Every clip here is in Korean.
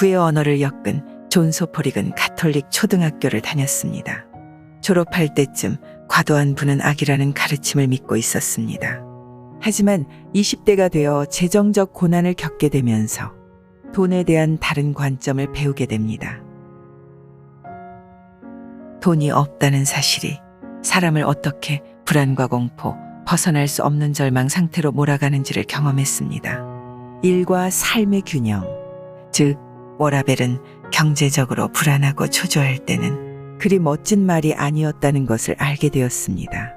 구의 언어를 엮은 존 소포릭은 가톨릭 초등학교를 다녔습니다. 졸업할 때쯤 과도한 부는 악이라는 가르침을 믿고 있었습니다. 하지만 20대가 되어 재정적 고난을 겪게 되면서 돈에 대한 다른 관점을 배우게 됩니다. 돈이 없다는 사실이 사람을 어떻게 불안과 공포, 벗어날 수 없는 절망 상태로 몰아가는지를 경험했습니다. 일과 삶의 균형, 즉 워라벨은 경제적으로 불안하고 초조할 때는 그리 멋진 말이 아니었다는 것을 알게 되었습니다.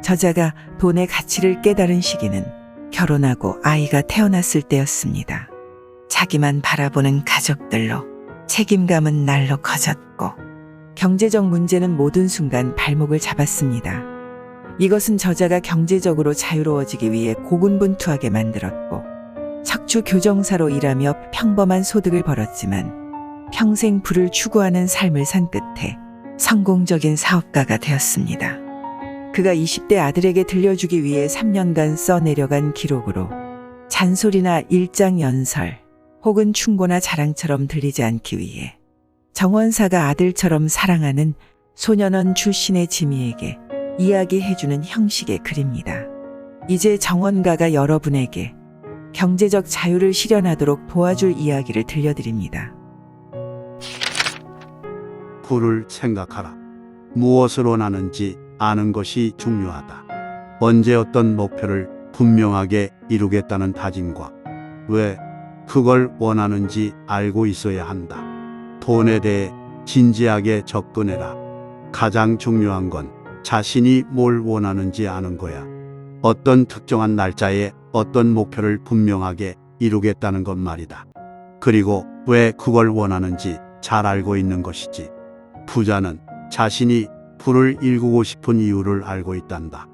저자가 돈의 가치를 깨달은 시기는 결혼하고 아이가 태어났을 때였습니다. 자기만 바라보는 가족들로 책임감은 날로 커졌고 경제적 문제는 모든 순간 발목을 잡았습니다. 이것은 저자가 경제적으로 자유로워지기 위해 고군분투하게 만들었고 척추 교정사로 일하며 평범한 소득을 벌었지만 평생 부를 추구하는 삶을 산 끝에 성공적인 사업가가 되었습니다. 그가 20대 아들에게 들려주기 위해 3년간 써내려간 기록으로 잔소리나 일장연설 혹은 충고나 자랑처럼 들리지 않기 위해 정원사가 아들처럼 사랑하는 소년원 출신의 지미에게 이야기해주는 형식의 글입니다. 이제 정원가가 여러분에게 경제적 자유를 실현하도록 도와줄 이야기를 들려드립니다. 부를 생각하라. 무엇을 원하는지 아는 것이 중요하다. 언제 어떤 목표를 분명하게 이루겠다는 다짐과 왜 그걸 원하는지 알고 있어야 한다. 돈에 대해 진지하게 접근해라. 가장 중요한 건 자신이 뭘 원하는지 아는 거야. 어떤 특정한 날짜에 어떤 목표를 분명하게 이루겠다는 것 말이다. 그리고 왜 그걸 원하는지 잘 알고 있는 것이지. 부자는 자신이 부를 일구고 싶은 이유를 알고 있단다.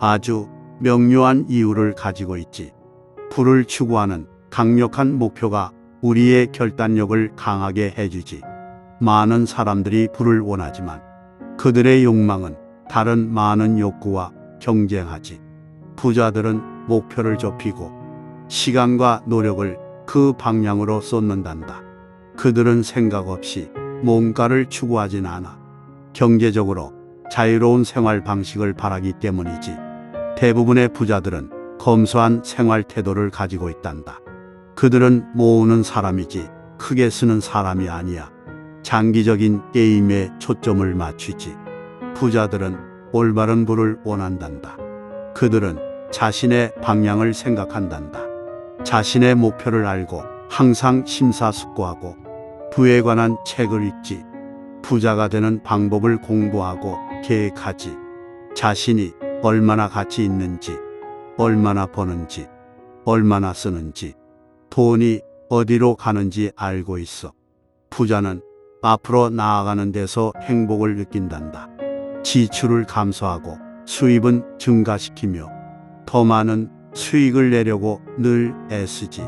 아주 명료한 이유를 가지고 있지. 부를 추구하는 강력한 목표가 우리의 결단력을 강하게 해주지. 많은 사람들이 부를 원하지만 그들의 욕망은 다른 많은 욕구와 경쟁하지. 부자들은 목표를 좁히고 시간과 노력을 그 방향으로 쏟는단다. 그들은 생각 없이 뭔가를 추구하진 않아. 경제적으로 자유로운 생활 방식을 바라기 때문이지. 대부분의 부자들은 검소한 생활 태도를 가지고 있단다. 그들은 모으는 사람이지 크게 쓰는 사람이 아니야. 장기적인 게임에 초점을 맞추지. 부자들은 올바른 부를 원한단다. 그들은 자신의 방향을 생각한단다. 자신의 목표를 알고 항상 심사숙고하고 부에 관한 책을 읽지. 부자가 되는 방법을 공부하고 계획하지. 자신이 얼마나 가치 있는지, 얼마나 버는지, 얼마나 쓰는지, 돈이 어디로 가는지 알고 있어. 부자는 앞으로 나아가는 데서 행복을 느낀단다. 지출을 감소하고 수입은 증가시키며 더 많은 수익을 내려고 늘 애쓰지.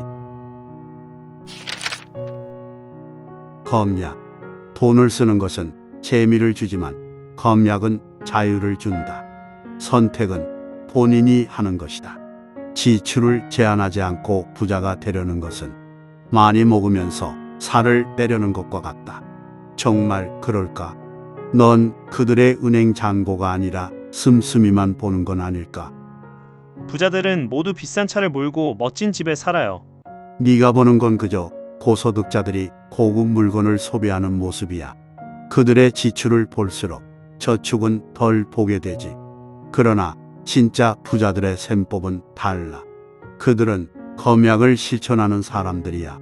검약. 돈을 쓰는 것은 재미를 주지만 검약은 자유를 준다. 선택은 본인이 하는 것이다. 지출을 제한하지 않고 부자가 되려는 것은 많이 먹으면서 살을 빼려는 것과 같다. 정말 그럴까? 넌 그들의 은행 잔고가 아니라 씀씀이만 보는 건 아닐까? 부자들은 모두 비싼 차를 몰고 멋진 집에 살아요. 네가 보는 건 그저 고소득자들이 고급 물건을 소비하는 모습이야. 그들의 지출을 볼수록 저축은 덜 보게 되지. 그러나 진짜 부자들의 셈법은 달라. 그들은 검약을 실천하는 사람들이야.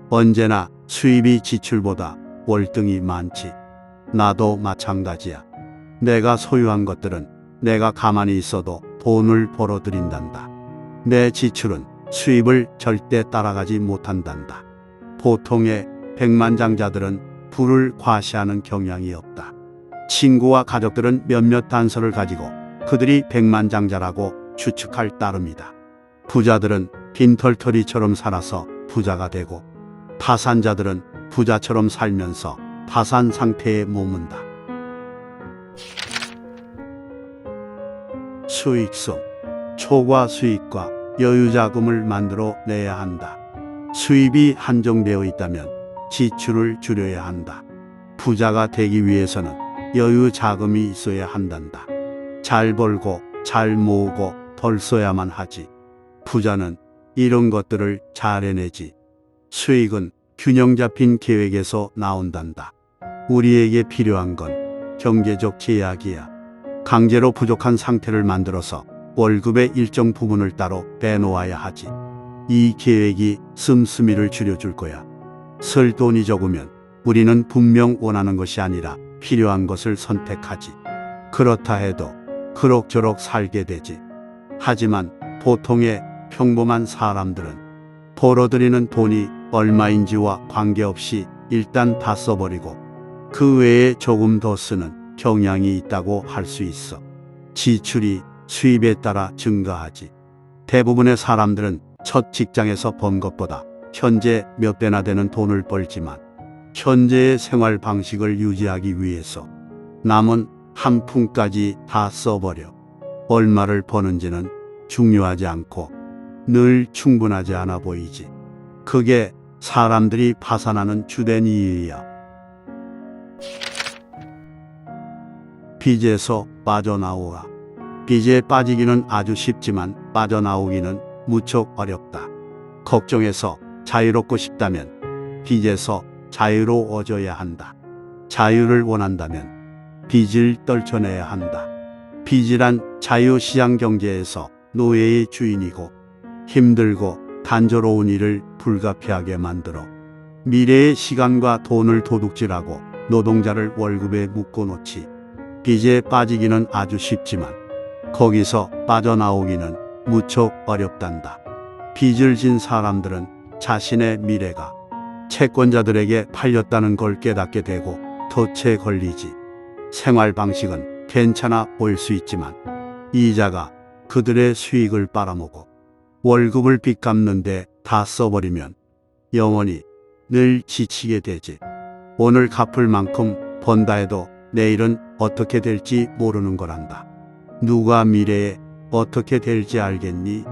언제나 수입이 지출보다 월등히 많지. 나도 마찬가지야. 내가 소유한 것들은 내가 가만히 있어도 돈을 벌어들인단다. 내 지출은 수입을 절대 따라가지 못한단다. 보통의 백만장자들은 부를 과시하는 경향이 없다. 친구와 가족들은 몇몇 단서를 가지고 그들이 백만장자라고 추측할 따름이다. 부자들은 빈털터리처럼 살아서 부자가 되고 파산자들은 부자처럼 살면서 파산 상태에 머문다. 수익성. 초과 수익과 여유자금을 만들어 내야 한다. 수입이 한정되어 있다면 지출을 줄여야 한다. 부자가 되기 위해서는 여유 자금이 있어야 한단다. 잘 벌고 잘 모으고 덜 써야만 하지. 부자는 이런 것들을 잘 해내지. 수익은 균형 잡힌 계획에서 나온단다. 우리에게 필요한 건 경제적 제약이야. 강제로 부족한 상태를 만들어서 월급의 일정 부분을 따로 빼놓아야 하지. 이 계획이 씀씀이를 줄여줄 거야. 쓸 돈이 적으면 우리는 분명 원하는 것이 아니라 필요한 것을 선택하지. 그렇다 해도 그럭저럭 살게 되지. 하지만 보통의 평범한 사람들은 벌어들이는 돈이 얼마인지와 관계없이 일단 다 써버리고 그 외에 조금 더 쓰는 경향이 있다고 할 수 있어. 지출이 수입에 따라 증가하지. 대부분의 사람들은 첫 직장에서 번 것보다 현재 몇 배나 되는 돈을 벌지만 현재의 생활 방식을 유지하기 위해서 남은 한 푼까지 다 써버려. 얼마를 버는지는 중요하지 않고 늘 충분하지 않아 보이지. 그게 사람들이 파산하는 주된 이유야. 빚에서 빠져나오라. 빚에 빠지기는 아주 쉽지만 빠져나오기는 무척 어렵다. 걱정에서 자유롭고 싶다면 빚에서 자유로워져야 한다. 자유를 원한다면 빚을 떨쳐내야 한다. 빚이란 자유시장 경제에서 노예의 주인이고 힘들고 단조로운 일을 불가피하게 만들어 미래의 시간과 돈을 도둑질하고 노동자를 월급에 묶어놓지. 빚에 빠지기는 아주 쉽지만 거기서 빠져나오기는 무척 어렵단다. 빚을 진 사람들은 자신의 미래가 채권자들에게 팔렸다는 걸 깨닫게 되고 덫에 걸리지. 생활 방식은 괜찮아 보일 수 있지만 이자가 그들의 수익을 빨아먹고 월급을 빚 갚는데 다 써버리면 영원히 늘 지치게 되지. 오늘 갚을 만큼 번다 해도 내일은 어떻게 될지 모르는 거란다. 누가 미래에 어떻게 될지 알겠니?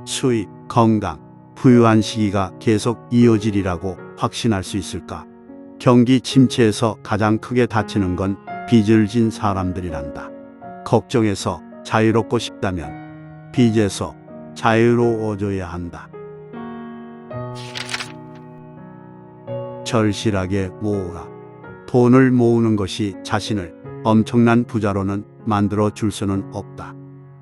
수입, 건강, 부유한 시기가 계속 이어지리라고 확신할 수 있을까? 경기 침체에서 가장 크게 다치는 건 빚을 진 사람들이란다. 걱정에서 자유롭고 싶다면 빚에서 자유로워져야 한다. 절실하게 모으라. 돈을 모으는 것이 자신을 엄청난 부자로는 만들어 줄 수는 없다.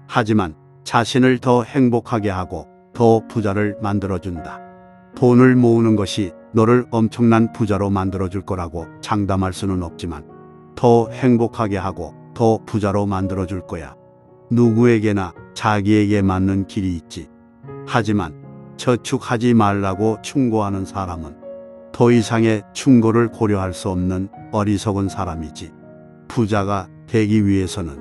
하지만 자신을 더 행복하게 하고 더 부자를 만들어준다. 돈을 모으는 것이 너를 엄청난 부자로 만들어줄 거라고 장담할 수는 없지만 더 행복하게 하고 더 부자로 만들어줄 거야. 누구에게나 자기에게 맞는 길이 있지. 하지만 저축하지 말라고 충고하는 사람은 더 이상의 충고를 고려할 수 없는 어리석은 사람이지. 부자가 되기 위해서는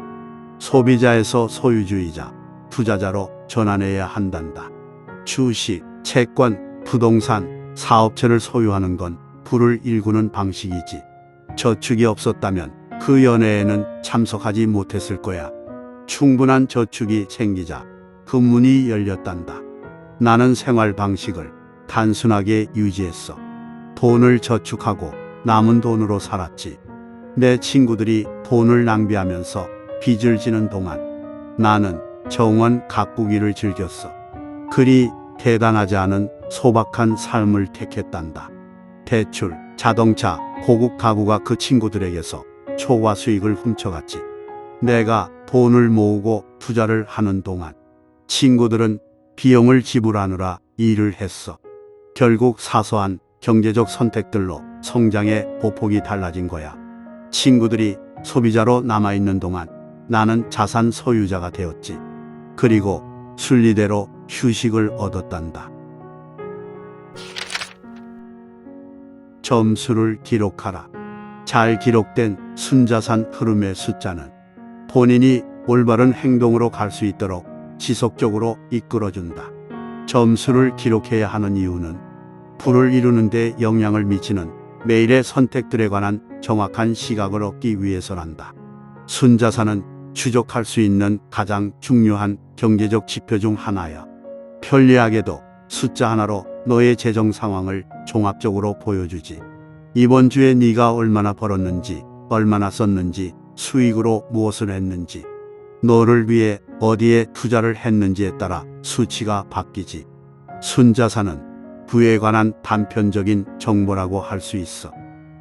소비자에서 소유주의자, 투자자로 전환해야 한단다. 주식, 채권, 부동산, 사업체를 소유하는 건 부를 일구는 방식이지. 저축이 없었다면 그 연회에는 참석하지 못했을 거야. 충분한 저축이 생기자 그 문이 열렸단다. 나는 생활 방식을 단순하게 유지했어. 돈을 저축하고 남은 돈으로 살았지. 내 친구들이 돈을 낭비하면서 빚을 지는 동안 나는 정원 가꾸기를 즐겼어. 그리 대단하지 않은 소박한 삶을 택했단다. 대출, 자동차, 고급 가구가 그 친구들에게서 초과 수익을 훔쳐갔지. 내가 돈을 모으고 투자를 하는 동안 친구들은 비용을 지불하느라 일을 했어. 결국 사소한 경제적 선택들로 성장의 보폭이 달라진 거야. 친구들이 소비자로 남아있는 동안 나는 자산 소유자가 되었지. 그리고 순리대로 휴식을 얻었단다. 점수를 기록하라. 잘 기록된 순자산 흐름의 숫자는 본인이 올바른 행동으로 갈 수 있도록 지속적으로 이끌어준다. 점수를 기록해야 하는 이유는 부를 이루는 데 영향을 미치는 매일의 선택들에 관한 정확한 시각을 얻기 위해서란다. 순자산은 추적할 수 있는 가장 중요한 경제적 지표 중 하나야. 편리하게도 숫자 하나로 너의 재정 상황을 종합적으로 보여주지. 이번 주에 네가 얼마나 벌었는지, 얼마나 썼는지, 수익으로 무엇을 했는지, 너를 위해 어디에 투자를 했는지에 따라 수치가 바뀌지. 순자산은 부에 관한 단편적인 정보라고 할 수 있어.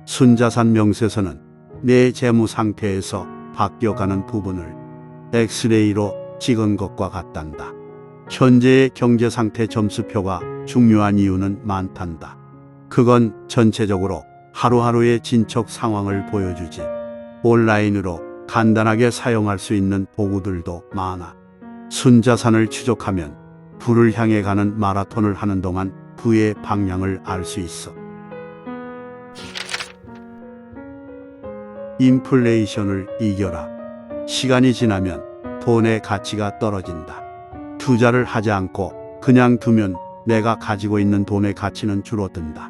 순자산 명세서는 내 재무 상태에서 바뀌어가는 부분을 엑스레이로 찍은 것과 같단다. 현재의 경제 상태 점수표가 중요한 이유는 많단다. 그건 전체적으로 하루하루의 진척 상황을 보여주지. 온라인으로 간단하게 사용할 수 있는 도구들도 많아. 순자산을 추적하면 부를 향해 가는 마라톤을 하는 동안 부의 방향을 알 수 있어. 인플레이션을 이겨라. 시간이 지나면 돈의 가치가 떨어진다. 투자를 하지 않고 그냥 두면 내가 가지고 있는 돈의 가치는 줄어든다.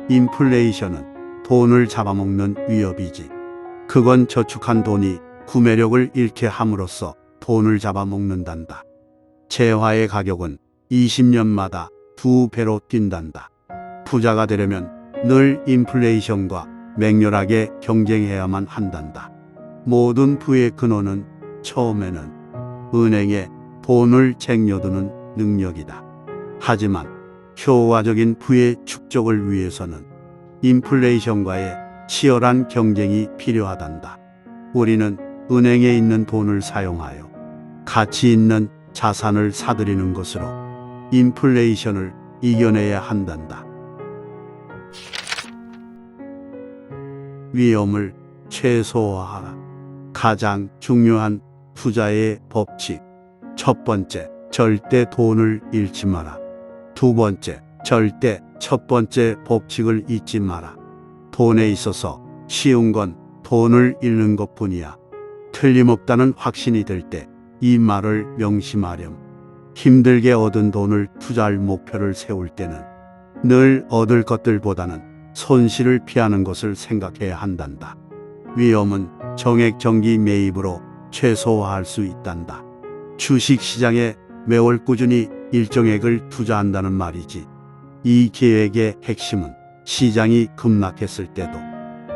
인플레이션은 돈을 잡아먹는 위협이지. 그건 저축한 돈이 구매력을 잃게 함으로써 돈을 잡아먹는단다. 재화의 가격은 20년마다 2배로 뛴단다. 부자가 되려면 늘 인플레이션과 맹렬하게 경쟁해야만 한단다. 모든 부의 근원은 처음에는 은행에 돈을 쟁여두는 능력이다. 하지만 효과적인 부의 축적을 위해서는 인플레이션과의 치열한 경쟁이 필요하단다. 우리는 은행에 있는 돈을 사용하여 가치 있는 자산을 사들이는 것으로 인플레이션을 이겨내야 한단다. 위험을 최소화하라. 가장 중요한 투자의 법칙. 첫 번째, 절대 돈을 잃지 마라. 두 번째, 절대 첫 번째 법칙을 잊지 마라. 돈에 있어서 쉬운 건 돈을 잃는 것뿐이야. 틀림없다는 확신이 들 때 이 말을 명심하렴. 힘들게 얻은 돈을 투자할 목표를 세울 때는 늘 얻을 것들보다는 손실을 피하는 것을 생각해야 한단다. 위험은 정액 정기 매입으로 최소화할 수 있단다. 주식 시장에 매월 꾸준히 일정액을 투자한다는 말이지. 이 계획의 핵심은 시장이 급락했을 때도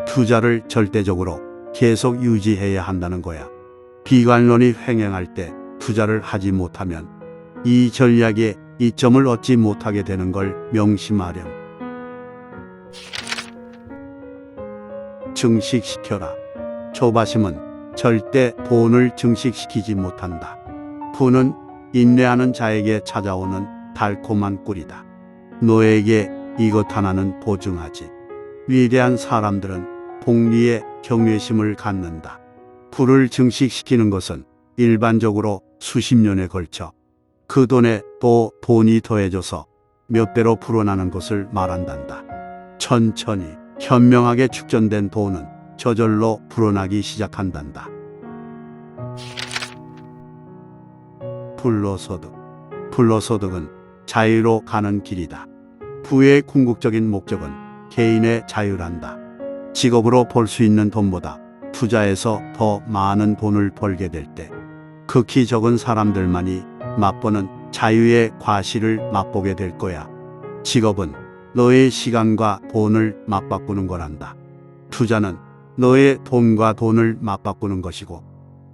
투자를 절대적으로 계속 유지해야 한다는 거야. 비관론이 횡행할 때 투자를 하지 못하면 이 전략에 이점을 얻지 못하게 되는 걸 명심하렴. 증식시켜라. 조바심은 절대 돈을 증식시키지 못한다. 부는 인내하는 자에게 찾아오는 달콤한 꿀이다. 너에게 이것 하나는 보증하지. 위대한 사람들은 복리에 경외심을 갖는다. 부를 증식시키는 것은 일반적으로 수십 년에 걸쳐 그 돈에 또 돈이 더해져서 몇 배로 불어나는 것을 말한단다. 천천히 현명하게 축전된 돈은 저절로 불어나기 시작한단다. 불로소득. 불로소득은 자유로 가는 길이다. 부의 궁극적인 목적은 개인의 자유란다. 직업으로 벌 수 있는 돈보다 투자해서 더 많은 돈을 벌게 될 때 극히 적은 사람들만이 맛보는 자유의 과실을 맛보게 될 거야. 직업은 너의 시간과 돈을 맞바꾸는 거란다. 투자는 너의 돈과 돈을 맞바꾸는 것이고,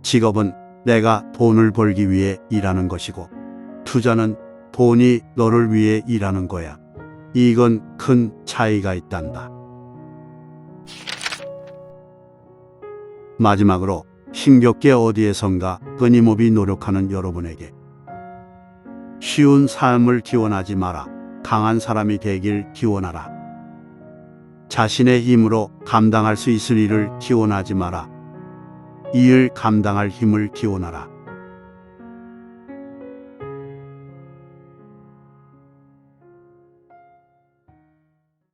직업은 내가 돈을 벌기 위해 일하는 것이고, 투자는 돈이 너를 위해 일하는 거야. 이건 큰 차이가 있단다. 마지막으로 힘겹게 어디에선가 끊임없이 노력하는 여러분에게 쉬운 삶을 기원하지 마라. 강한 사람이 되길 기원하라. 자신의 힘으로 감당할 수 있을 일을 기원하지 마라. 이 일 감당할 힘을 기원하라.